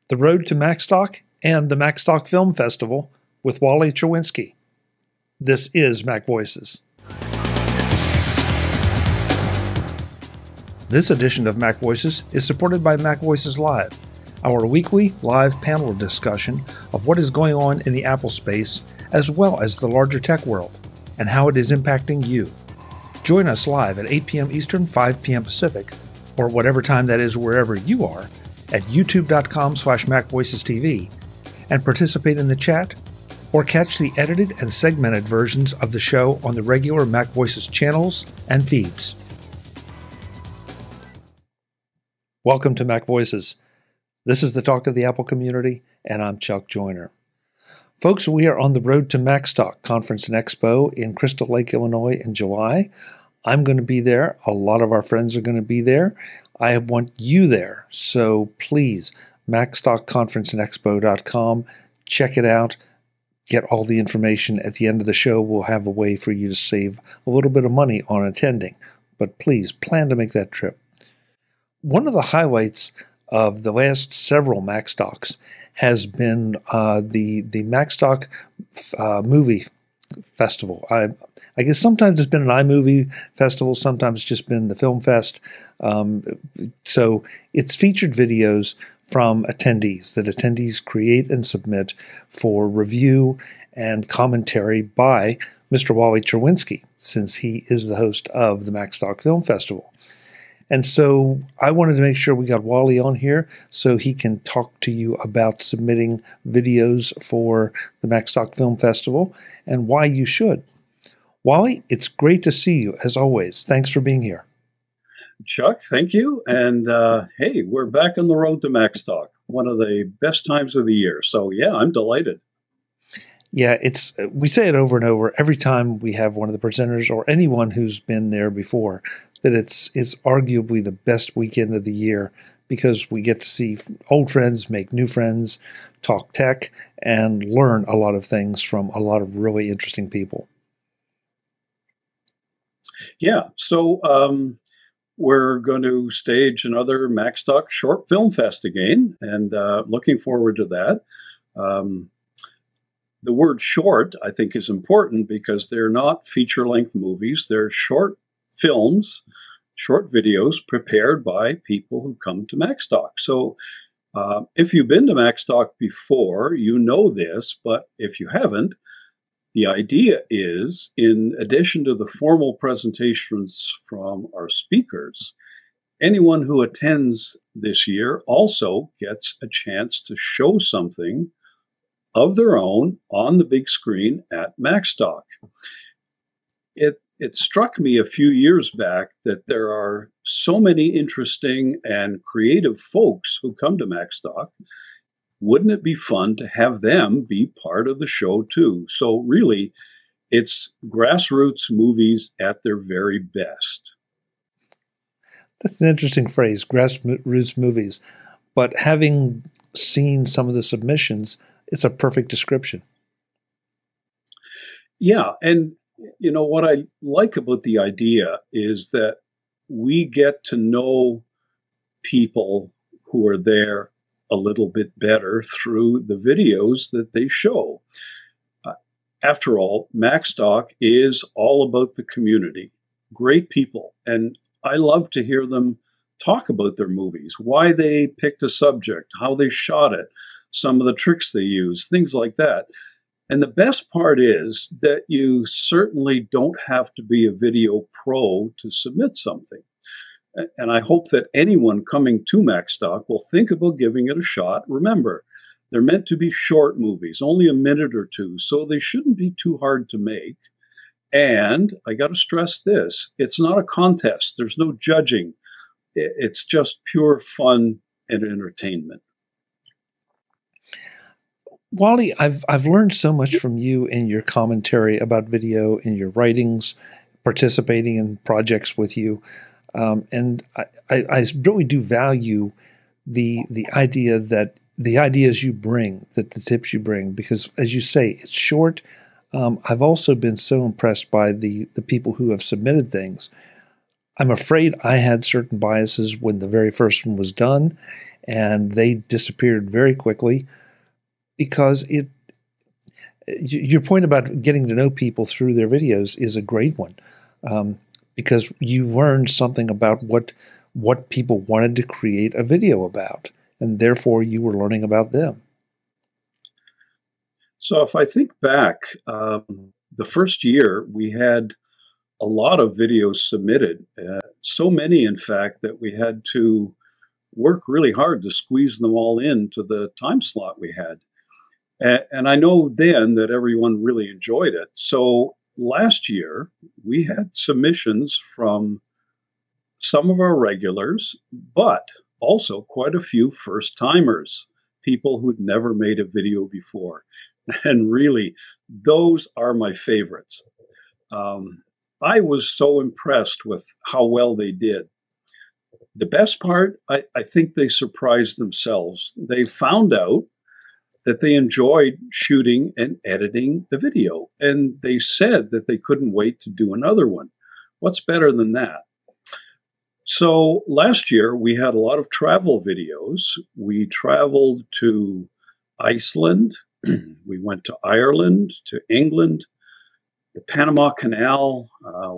The Road to Macstock and the Macstock Film Festival with Wally Cherwinski. This is MacVoices. This edition of MacVoices is supported by MacVoices Live, our weekly live panel discussion of what is going on in the Apple space as well as the larger tech world and how it is impacting you. Join us live at 8 p.m. Eastern, 5 p.m. Pacific, or whatever time that is wherever you are, at youtube.com/MacVoicesTV, and participate in the chat, or catch the edited and segmented versions of the show on the regular MacVoices channels and feeds. Welcome to MacVoices. This is the talk of the Apple community, and I'm Chuck Joyner. Folks, we are on the road to Macstock Conference and Expo in Crystal Lake, Illinois in July. I'm going to be there. A lot of our friends are going to be there. I want you there. So please, MacstockConferenceandExpo.com. Check it out. Get all the information. At the end of the show, we'll have a way for you to save a little bit of money on attending. But please, plan to make that trip. One of the highlights of the last several Macstocks has been the Macstock Movie Festival. I guess sometimes it's been an iMovie festival, sometimes it's just been the Film Fest. So it's featured videos from attendees that attendees create and submit for review and commentary by Mr. Wally Cherwinski, since he is the host of the Macstock Film Festival. And so I wanted to make sure we got Wally on here so he can talk to you about submitting videos for the Macstock Film Festival and why you should. Wally, it's great to see you, as always. Thanks for being here. Chuck, thank you. And hey, we're back on the road to Macstock, one of the best times of the year. So yeah, I'm delighted. Yeah, we say it over and over every time we have one of the presenters or anyone who's been there before, that it's arguably the best weekend of the year because we get to see old friends, make new friends, talk tech, and learn a lot of things from a lot of really interesting people. Yeah, so we're going to stage another Macstock Short Film Fest again, and looking forward to that. The word short, I think, is important because they're not feature-length movies. They're short films, short videos prepared by people who come to Macstock. So if you've been to Macstock before, you know this, but if you haven't, the idea is, in addition to the formal presentations from our speakers, anyone who attends this year also gets a chance to show something of their own on the big screen at Macstock. It struck me a few years back that there are so many interesting and creative folks who come to Macstock. Wouldn't it be fun to have them be part of the show too? So really, it's grassroots movies at their very best. That's an interesting phrase, grassroots movies. But having seen some of the submissions, it's a perfect description. Yeah, and you know what I like about the idea is that we get to know people who are there a little bit better through the videos that they show. After all, Macstock is all about the community. Great people, and I love to hear them talk about their movies, why they picked a subject, how they shot it, some of the tricks they use, things like that. And the best part is that you certainly don't have to be a video pro to submit something. And I hope that anyone coming to Macstock will think about giving it a shot. Remember, they're meant to be short movies, only a minute or two, so they shouldn't be too hard to make. And I got to stress this, it's not a contest. There's no judging. It's just pure fun and entertainment. Wally, I've learned so much from you in your commentary about video, in your writings, participating in projects with you, and I really do value the idea that the ideas you bring, that the tips you bring, because as you say, it's short. I've also been so impressed by the people who have submitted things. I'm afraid I had certain biases when the very first one was done, and they disappeared very quickly because your point about getting to know people through their videos is a great one, because you learned something about what people wanted to create a video about, and therefore you were learning about them. So if I think back, the first year we had a lot of videos submitted, so many, in fact, that we had to work really hard to squeeze them all into the time slot we had. And I know then that everyone really enjoyed it. So last year, we had submissions from some of our regulars, but also quite a few first timers, people who'd never made a video before. And really, those are my favorites. I was so impressed with how well they did. The best part, I think they surprised themselves. They found out that they enjoyed shooting and editing the video, and they said that they couldn't wait to do another one. What's better than that? So last year, we had a lot of travel videos. We traveled to Iceland, we went to Ireland, to England, the Panama Canal,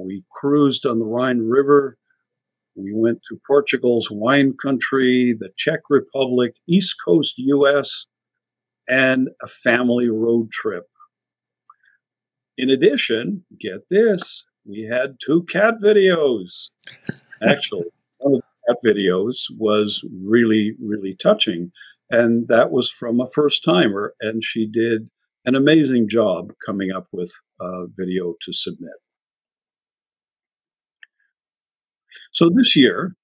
we cruised on the Rhine River, we went to Portugal's wine country, the Czech Republic, East Coast US, and a family road trip. In addition, get this, we had 2 cat videos. Actually, one of the cat videos was really, really touching, and that was from a first timer, and she did an amazing job coming up with a video to submit. So this year,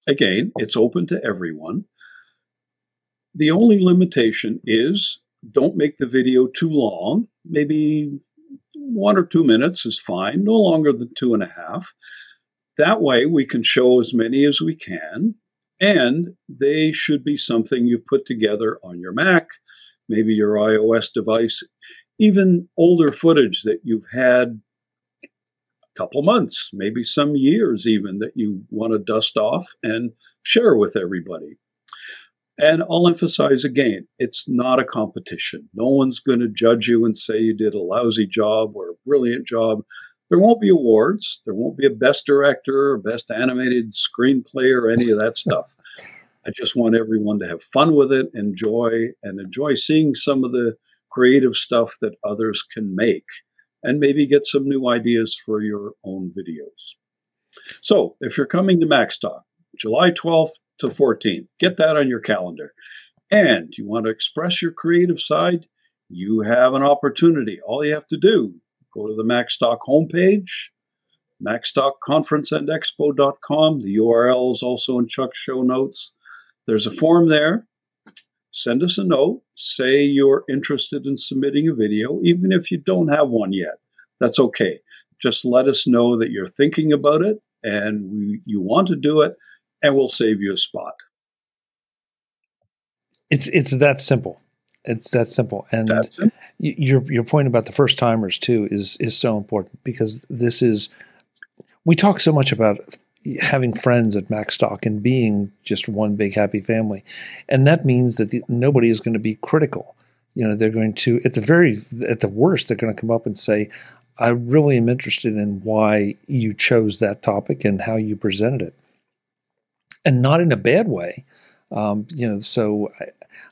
again, it's open to everyone. The only limitation is don't make the video too long. Maybe 1 or 2 minutes is fine, no longer than 2.5. That way we can show as many as we can, and they should be something you put together on your Mac, maybe your iOS device, even older footage that you've had a couple months, maybe some years even, that you want to dust off and share with everybody. And I'll emphasize again, it's not a competition. No one's going to judge you and say you did a lousy job or a brilliant job. There won't be awards. There won't be a best director or best animated screenplay or any of that stuff. I just want everyone to have fun with it, enjoy seeing some of the creative stuff that others can make, and maybe get some new ideas for your own videos. So if you're coming to Macstock, July 12th to 14th, get that on your calendar. And you want to express your creative side, you have an opportunity. All you have to do, go to the Macstock homepage, Macstock Conference and Expo.com. The URL is also in Chuck's show notes. There's a form there. Send us a note. Say you're interested in submitting a video, even if you don't have one yet. That's okay. Just let us know that you're thinking about it and you want to do it, and we'll save you a spot. It's that simple. It's that simple. And That's it. Your point about the first timers too is so important, because we talk so much about having friends at Macstock and being just one big happy family, and that means that nobody is going to be critical. They're going to, at the worst, they're going to come up and say, I really am interested in why you chose that topic and how you presented it, and not in a bad way. So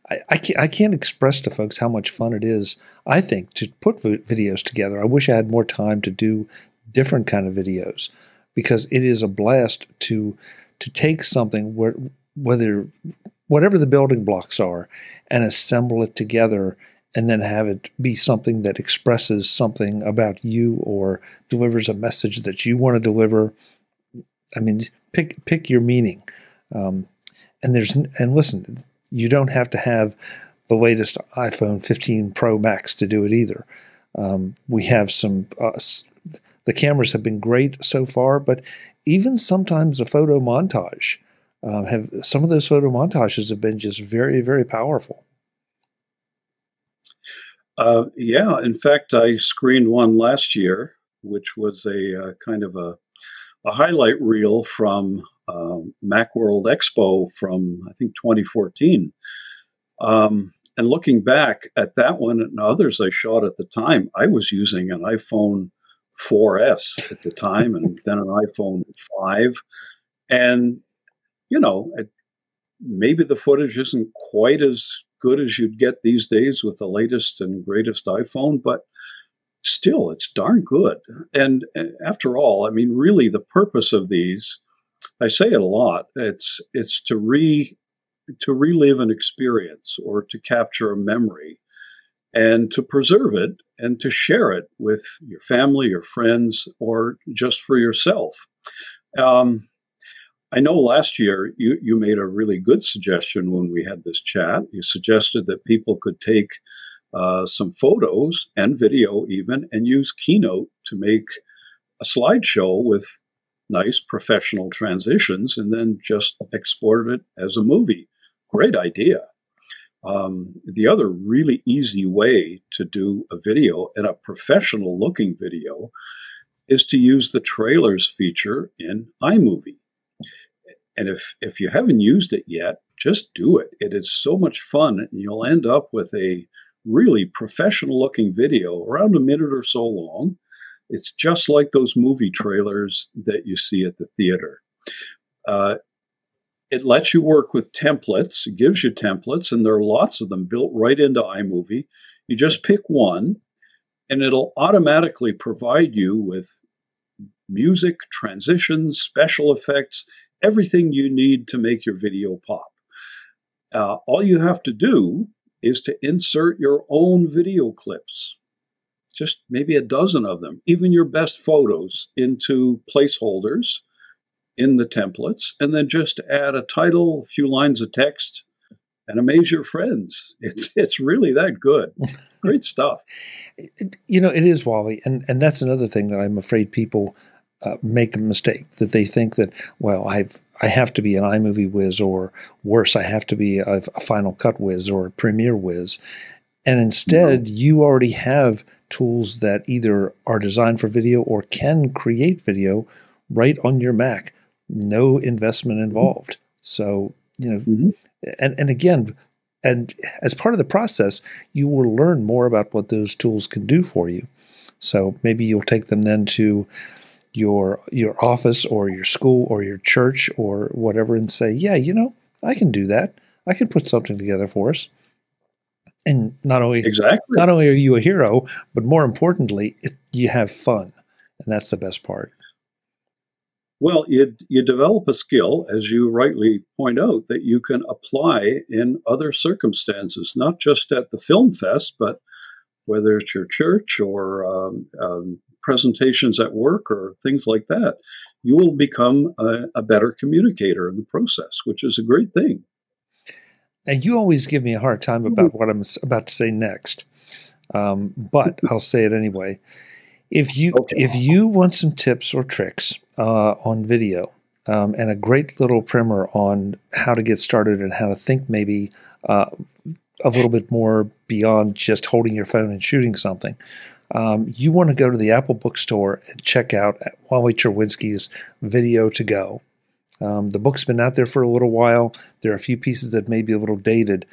I can't express to folks how much fun it is, I think, to put videos together. I wish I had more time to do different kind of videos, because it is a blast to take something whatever the building blocks are, and assemble it together, and then have it be something that expresses something about you or delivers a message that you want to deliver. I mean, pick your meaning. And listen, you don't have to have the latest iPhone 15 Pro Max to do it either. We have the cameras have been great so far, but even sometimes a photo montage, some of those photo montages have been just very, very powerful. Yeah, in fact, I screened one last year, which was a kind of a highlight reel from Macworld Expo from, I think, 2014. And looking back at that one and others I shot at the time, I was using an iPhone 4S at the time and then an iPhone 5. And, maybe the footage isn't quite as good as you'd get these days with the latest and greatest iPhone, but still, it's darn good. And after all, I mean, really, the purpose of these, I say it a lot, it's to relive an experience or to capture a memory and to preserve it and to share it with your family, your friends, or just for yourself. I know last year you made a really good suggestion when we had this chat. You suggested that people could take some photos and video even and use Keynote to make a slideshow with nice professional transitions and then just export it as a movie. Great idea. The other really easy way to do a video, and a professional looking video, is to use the trailers feature in iMovie. And if you haven't used it yet, just do it. It is so much fun, and you'll end up with a really professional looking video, around a minute or so long. It's just like those movie trailers that you see at the theater. It lets you work with templates. It gives you templates, and there are lots of them built right into iMovie. You just pick one, and it'll automatically provide you with music, transitions, special effects, everything you need to make your video pop. All you have to do is to insert your own video clips, just maybe a dozen of them, even your best photos, into placeholders in the templates, and then just add a title, a few lines of text, and amaze your friends. It's really that good. Great stuff. It is, Wally, and that's another thing that I'm afraid people make a mistake, that they think that, well, I have to be an iMovie whiz, or worse, I have to be a Final Cut whiz or a Premiere whiz. And instead, you already have tools that either are designed for video or can create video right on your Mac. No investment involved. So, and again, and as part of the process, you will learn more about what those tools can do for you. So maybe you'll take them then to your office or your school or your church or whatever and say, yeah, I can do that. I can put something together for us. And not only are you a hero, but more importantly, you have fun. And that's the best part. Well, you develop a skill, as you rightly point out, that you can apply in other circumstances, not just at the film fest, but whether it's your church or presentations at work or things like that. You will become a better communicator in the process, which is a great thing. And you always give me a hard time about what I'm about to say next, but I'll say it anyway. If you want some tips or tricks on video and a great little primer on how to get started and how to think maybe a little bit more beyond just holding your phone and shooting something, you want to go to the Apple bookstore and check out Wally Cherwinski's Video to Go. The book's been out there for a little while. There are a few pieces that may be a little dated,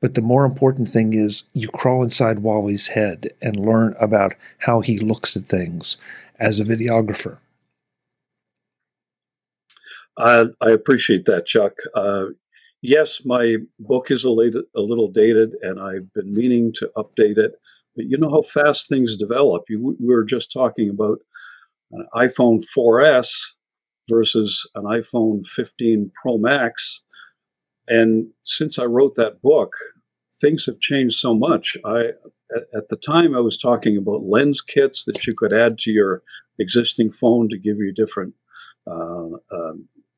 but the more important thing is you crawl inside Wally's head and learn about how he looks at things as a videographer. I appreciate that, Chuck. Yes, my book is a little dated, and I've been meaning to update it. But you know how fast things develop. We were just talking about an iPhone 4S versus an iPhone 15 Pro Max. And since I wrote that book, things have changed so much. At the time, I was talking about lens kits that you could add to your existing phone to give you different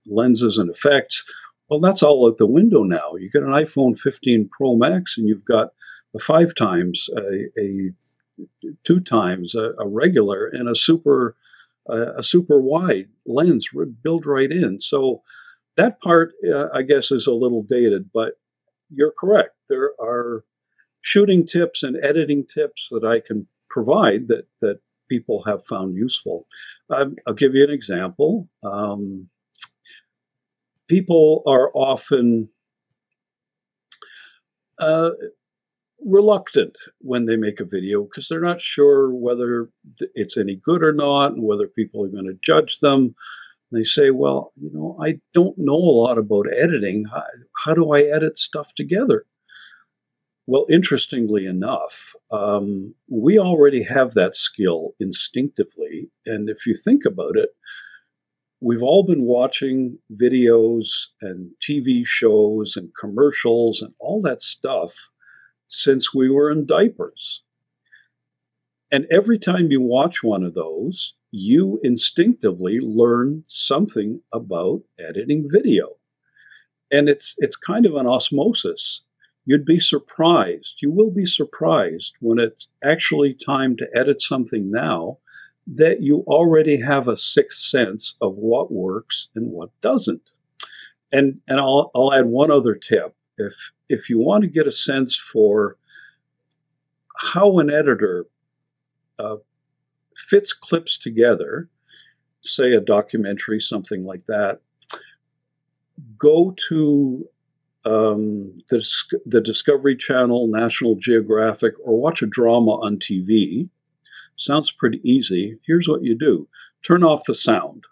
lenses and effects. Well, that's all out the window now. You get an iPhone 15 Pro Max, and you've got a 5 times, a 2 times, a regular, and a super wide lens built right in. So that part, I guess, is a little dated, but you're correct. There are shooting tips and editing tips that I can provide that people have found useful. I'll give you an example. people are often reluctant when they make a video because they're not sure whether it's any good or not and whether people are going to judge them. They say, well, I don't know a lot about editing. How do I edit stuff together? Well, interestingly enough, we already have that skill instinctively. And if you think about it, we've all been watching videos and TV shows and commercials and all that stuff since we were in diapers. And every time you watch one of those, you instinctively learn something about editing video. And it's kind of an osmosis. You'd be surprised. You will be surprised when it's actually time to edit something now that you already have a sixth sense of what works and what doesn't. And I'll add one other tip. If you want to get a sense for how an editor fits clips together, say a documentary, something like that, go to the Discovery Channel, National Geographic, or watch a drama on TV. Sounds pretty easy. Here's what you do. Turn off the sound.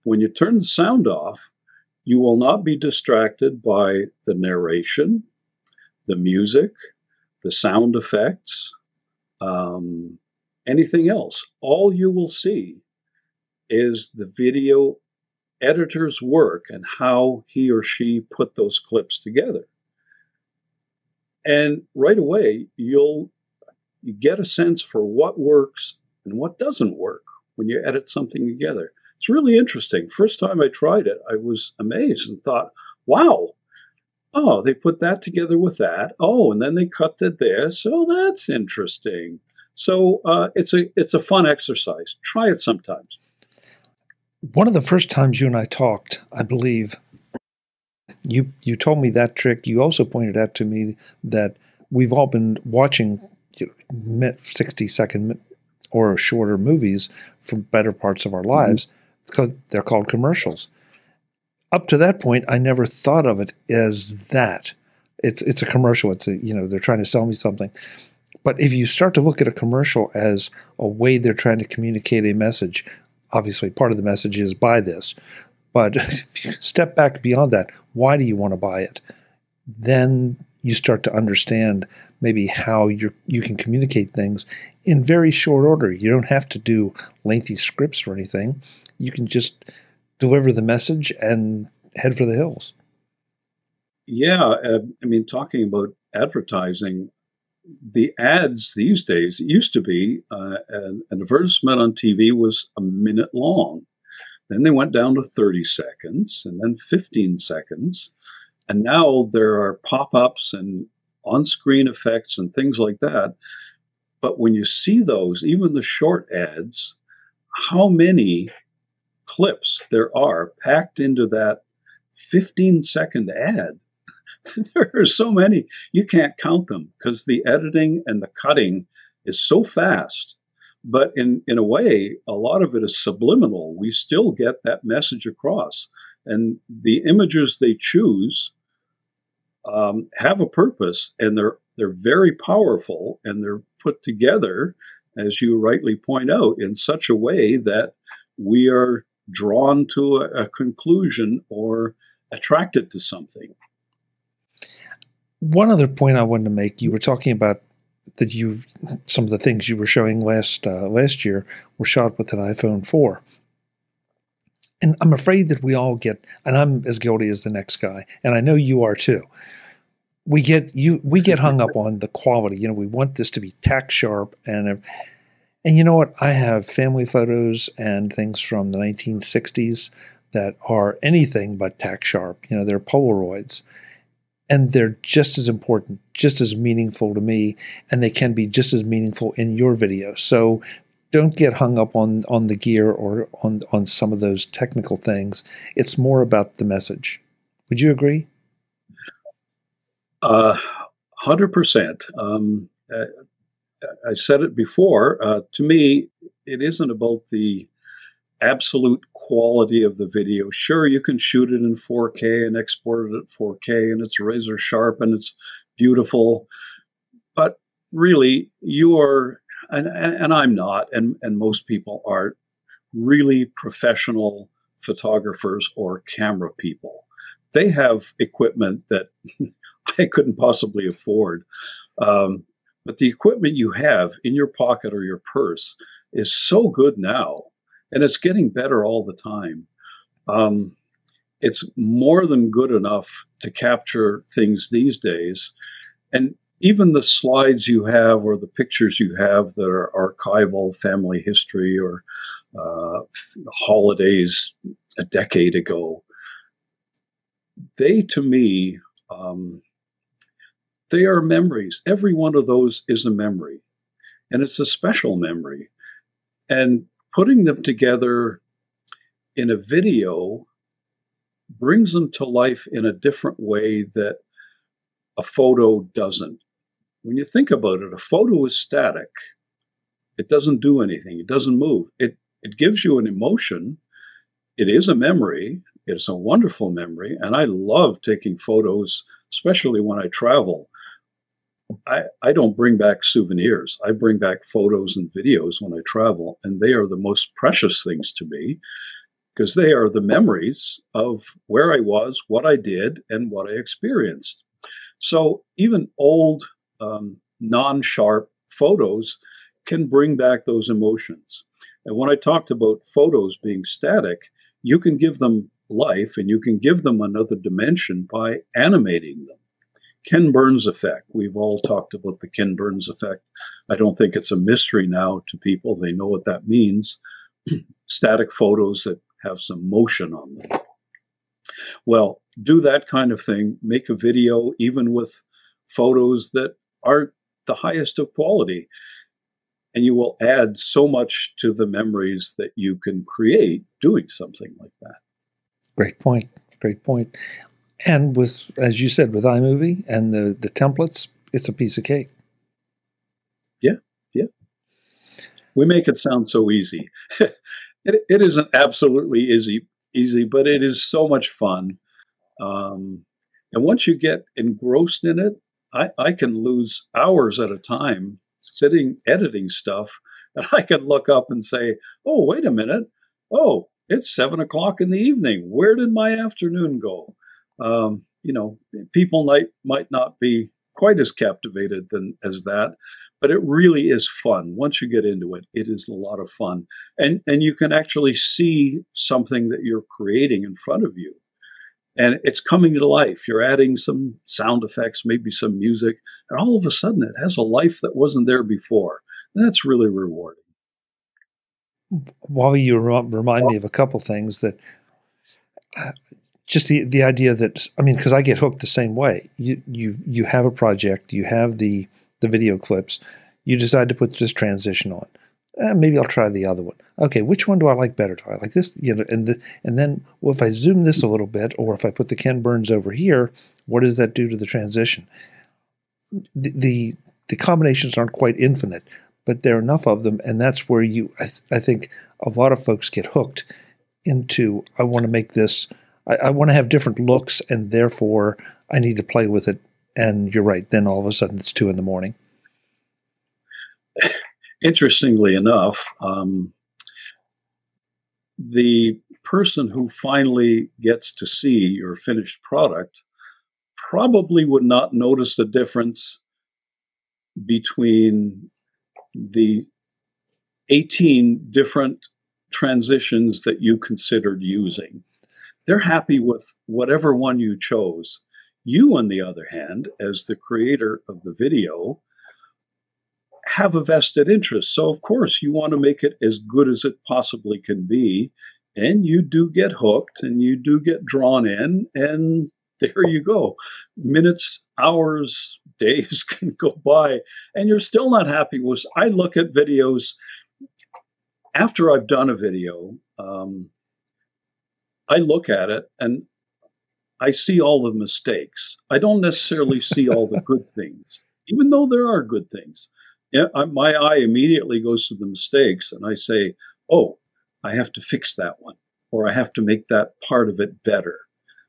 When you turn the sound off, you will not be distracted by the narration, the music, the sound effects, anything else. All you will see is the video editor's work and how he or she put those clips together. And right away, you get a sense for what works and what doesn't work when you edit something together. It's really interesting. First time I tried it, I was amazed and thought, wow, oh, they put that together with that. Oh, and then they cut to this. Oh, that's interesting. So it's a fun exercise. Try it sometimes. One of the first times you and I talked, I believe, you told me that trick. You also pointed out to me that we've all been watching 60-second or shorter movies for better parts of our lives because they're called commercials. Up to that point, I never thought of it as that. It's a commercial. It's they're trying to sell me something. But if you start to look at a commercial as a way they're trying to communicate a message, obviously part of the message is buy this. But if you step back beyond that, why do you want to buy it? Then you start to understand maybe how you can communicate things in very short order. You don't have to do lengthy scripts or anything. You can just deliver the message and head for the hills. Yeah, talking about advertising, the ads these days, it used to be an advertisement on TV was a minute long. Then they went down to 30 seconds and then 15 seconds. And now there are pop-ups and on-screen effects and things like that. But when you see those, even the short ads, how many clips there are packed into that 15-second ad? There are so many, you can't count them because the editing and the cutting is so fast. But in a way, a lot of it is subliminal. We still get that message across. And the images they choose have a purpose, and they're very powerful, and they're put together, as you rightly point out, in such a way that we are drawn to a conclusion or attracted to something. One other point I wanted to make, you were talking about that some of the things you were showing last year were shot with an iPhone 4. And I'm afraid that we all get, and I'm as guilty as the next guy, and I know you are too. We get hung up on the quality. We want this to be tack sharp, and you know what? I have family photos and things from the 1960s that are anything but tack sharp. They're Polaroids. And they're just as important, just as meaningful to me, and they can be just as meaningful in your video. So don't get hung up on the gear or on some of those technical things. It's more about the message. Would you agree? 100%. I said it before. To me, it isn't about the absolute quality of the video. Sure, you can shoot it in 4K and export it at 4K, and it's razor sharp and it's beautiful. But really, you are, and I'm not, and most people aren't, really professional photographers or camera people. They have equipment that I couldn't possibly afford. But the equipment you have in your pocket or your purse is so good now, and it's getting better all the time. It's more than good enough to capture things these days. And even the slides you have or the pictures you have that are archival, family history, or holidays a decade ago, they, to me, they are memories. Every one of those is a memory, and it's a special memory. And putting them together in a video brings them to life in a different way that a photo doesn't. When you think about it, a photo is static. It doesn't do anything. It doesn't move. It gives you an emotion. It is a memory. It's a wonderful memory. And I love taking photos, especially when I travel. I don't bring back souvenirs. I bring back photos and videos when I travel, and they are the most precious things to me because they are the memories of where I was, what I did, and what I experienced. So even old, non-sharp photos can bring back those emotions. And when I talked about photos being static, you can give them life and you can give them another dimension by animating them. Ken Burns effect. We've all talked about the Ken Burns effect. I don't think it's a mystery now to people. They know what that means. Static photos that have some motion on them. Well, do that kind of thing. Make a video even with photos that aren't the highest of quality. And you will add so much to the memories that you can create doing something like that. Great point. Great point. And with, as you said, with iMovie and the templates, it's a piece of cake. Yeah, yeah. We make it sound so easy. It isn't absolutely easy, but it is so much fun. And once you get engrossed in it, I can lose hours at a time sitting editing stuff, and I can look up and say, "Oh, wait a minute! Oh, it's 7 o'clock in the evening. Where did my afternoon go?" People might not be quite as captivated as that, but it really is fun. Once you get into it, it is a lot of fun. And you can actually see something that you're creating in front of you. And it's coming to life. You're adding some sound effects, maybe some music, and all of a sudden it has a life that wasn't there before. And that's really rewarding. While you remind me of a couple things that just the idea that, I mean, because I get hooked the same way. You have a project, you have the video clips, you decide to put this transition on. Maybe I'll try the other one. Okay, which one do I like better? Do I like this? And then if I zoom this a little bit, or if I put the Ken Burns over here, what does that do to the transition? The combinations aren't quite infinite, but there are enough of them, and that's where I think a lot of folks get hooked into, I want to make this, I want to have different looks, and therefore I need to play with it. And you're right, then all of a sudden it's 2 a.m. Interestingly enough, the person who finally gets to see your finished product probably would not notice the difference between the 18 different transitions that you considered using. They're happy with whatever one you chose. You, on the other hand, as the creator of the video, have a vested interest. So, of course, you want to make it as good as it possibly can be. And you do get hooked and you do get drawn in. And there you go. Minutes, hours, days can go by. And you're still not happy with. I look at videos after I've done a video. I look at it and I see all the mistakes. I don't necessarily see all the good things, even though there are good things. My eye immediately goes to the mistakes, and I say, "Oh, I have to fix that one, or I have to make that part of it better.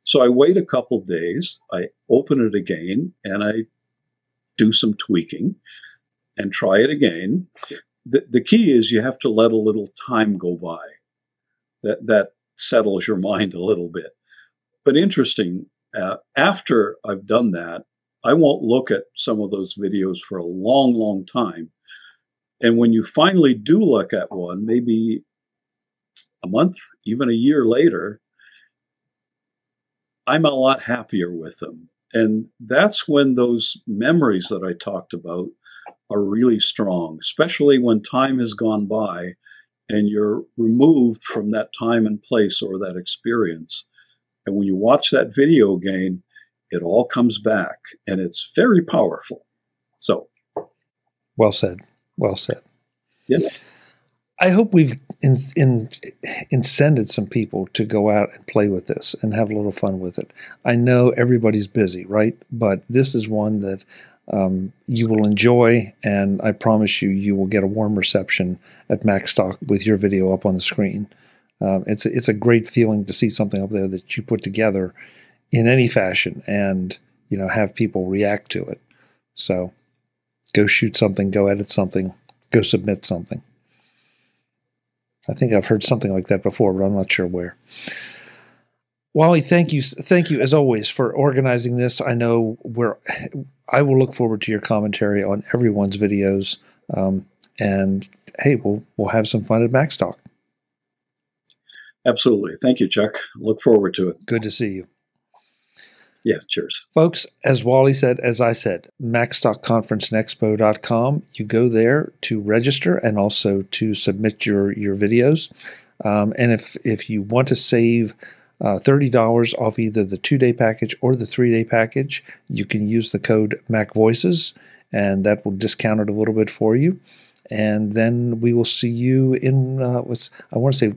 So I wait a couple days, I open it again, and I do some tweaking and try it again. The key is you have to let a little time go by. That settles your mind a little bit. But interesting, after I've done that, I won't look at some of those videos for a long, long time. And when you finally do look at one, maybe a month, even a year later, I'm a lot happier with them. And that's when those memories that I talked about are really strong, especially when time has gone by and you're removed from that time and place or that experience. And when you watch that video again, it all comes back, and it's very powerful. So, well said. Well said. Yeah. I hope we've incented some people to go out and play with this and have a little fun with it. I know everybody's busy, right? But this is one that you will enjoy, and I promise you, you will get a warm reception at Macstock with your video up on the screen. It's a great feeling to see something up there that you put together in any fashion, and have people react to it. So, go shoot something, go edit something, go submit something. I think I've heard something like that before, but I'm not sure where. Wally, thank you as always for organizing this. I know I will look forward to your commentary on everyone's videos, and hey, we'll have some fun at Macstock. Absolutely. Thank you, Chuck. Look forward to it. Good to see you. Yeah, cheers. Folks, as Wally said, as I said, Macstock Conference and Expo.com. You go there to register and also to submit your videos. And if you want to save $30 off either the 2-day package or the 3-day package, you can use the code MacVoices, and that will discount it a little bit for you. And then we will see you in, I want to say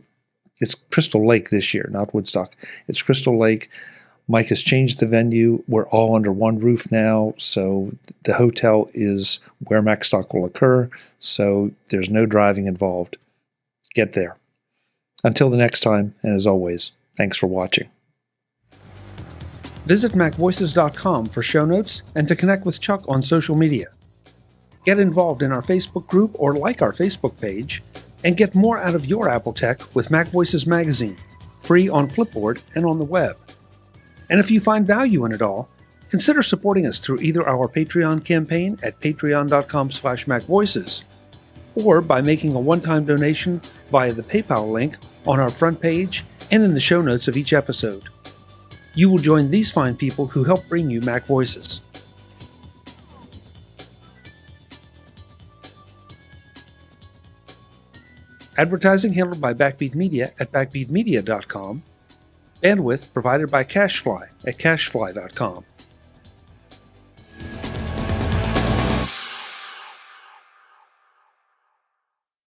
it's Crystal Lake this year, not Woodstock. It's Crystal Lake. Mike has changed the venue. We're all under one roof now, so the hotel is where Macstock will occur, so there's no driving involved. Get there. Until the next time, and as always, thanks for watching. Visit MacVoices.com for show notes and to connect with Chuck on social media. Get involved in our Facebook group or like our Facebook page, and get more out of your Apple tech with MacVoices Magazine, free on Flipboard and on the web. And if you find value in it all, consider supporting us through either our Patreon campaign at patreon.com/MacVoices or by making a one-time donation via the PayPal link on our front page and in the show notes of each episode. You will join these fine people who help bring you MacVoices. Advertising handled by Backbeat Media at backbeatmedia.com. Bandwidth provided by CashFly at cashfly.com.